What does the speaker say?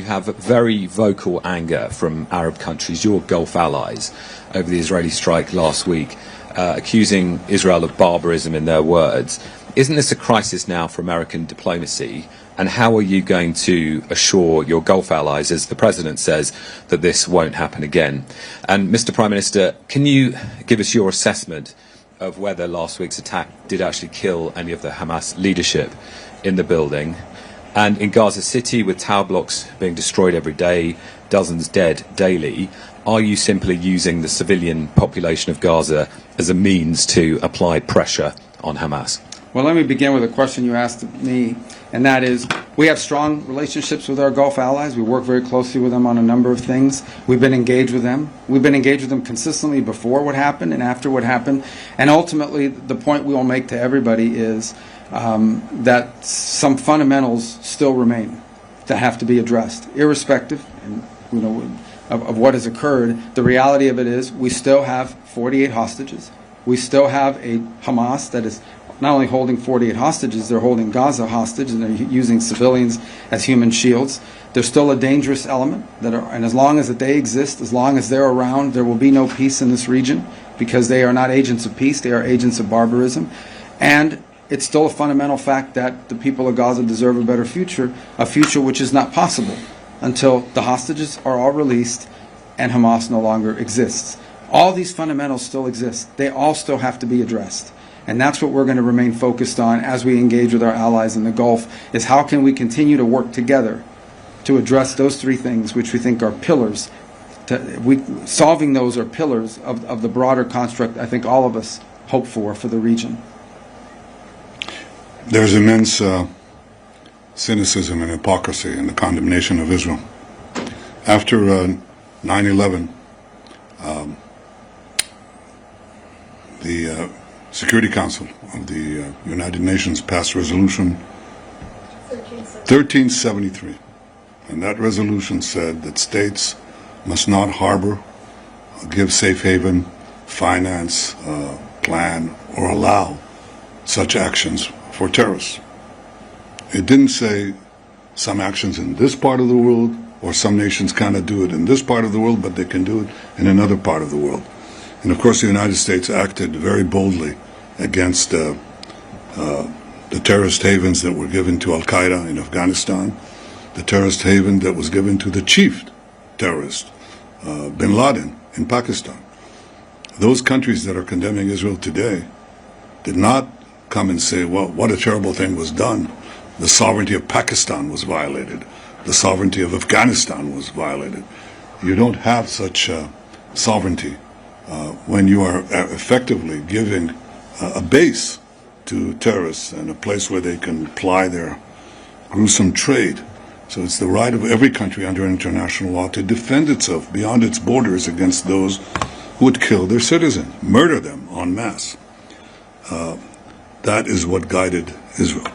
you have very vocal anger from Arab countries, your Gulf allies, over the Israeli strike last week, accusing Israel of barbarism in their words. Isn't this a crisis now for American diplomacy? And how are you going to assure your Gulf allies, as the President says, that this won't happen again? And Mr. Prime Minister, can you give us your assessment of whether last week's attack did actually kill any of the Hamas leadership in the building? And in Gaza City, with tower blocks being destroyed every day, dozens dead daily, are you simply using the civilian population of Gaza as a means to apply pressure on Hamas? Well, let me begin with a question you asked me, and that is, we have strong relationships with our Gulf allies. We work very closely with them on a number of things. We've been engaged with them. We've been engaged with them consistently before what happened and after what happened. And ultimately, the point we will make to everybody is that some fundamentals still remain that have to be addressed, irrespective of what has occurred. The reality of it is we still have 48 hostages. We still have a Hamas that is not only holding 48 hostages, they're holding Gaza hostage, and they're using civilians as human shields. They're still a dangerous element, and as long as they exist, as long as they're around, there will be no peace in this region, because they are not agents of peace, they are agents of barbarism. And it's still a fundamental fact that the people of Gaza deserve a better future, a future which is not possible until the hostages are all released and Hamas no longer exists. All these fundamentals still exist. They all still have to be addressed. And that's what we're going to remain focused on as we engage with our allies in the Gulf, is how can we continue to work together to address those three things which we think are pillars. Solving those are pillars of the broader construct I think all of us hope for the region. There's immense cynicism and hypocrisy in the condemnation of Israel. After 9/11, the Security Council of the United Nations passed Resolution 1373. And that resolution said that states must not harbor, give safe haven, finance, plan, or allow such actions for terrorists. It didn't say some actions in this part of the world, or some nations cannot do it in this part of the world, but they can do it in another part of the world. And of course the United States acted very boldly against the terrorist havens that were given to Al-Qaeda in Afghanistan, the terrorist haven that was given to the chief terrorist, bin Laden, in Pakistan. Those countries that are condemning Israel today did not come and say, well, what a terrible thing was done. The sovereignty of Pakistan was violated. The sovereignty of Afghanistan was violated. You don't have such sovereignty when you are effectively giving a base to terrorists and a place where they can ply their gruesome trade. So it's the right of every country under international law to defend itself beyond its borders against those who would kill their citizens, murder them en masse. That is what guided Israel.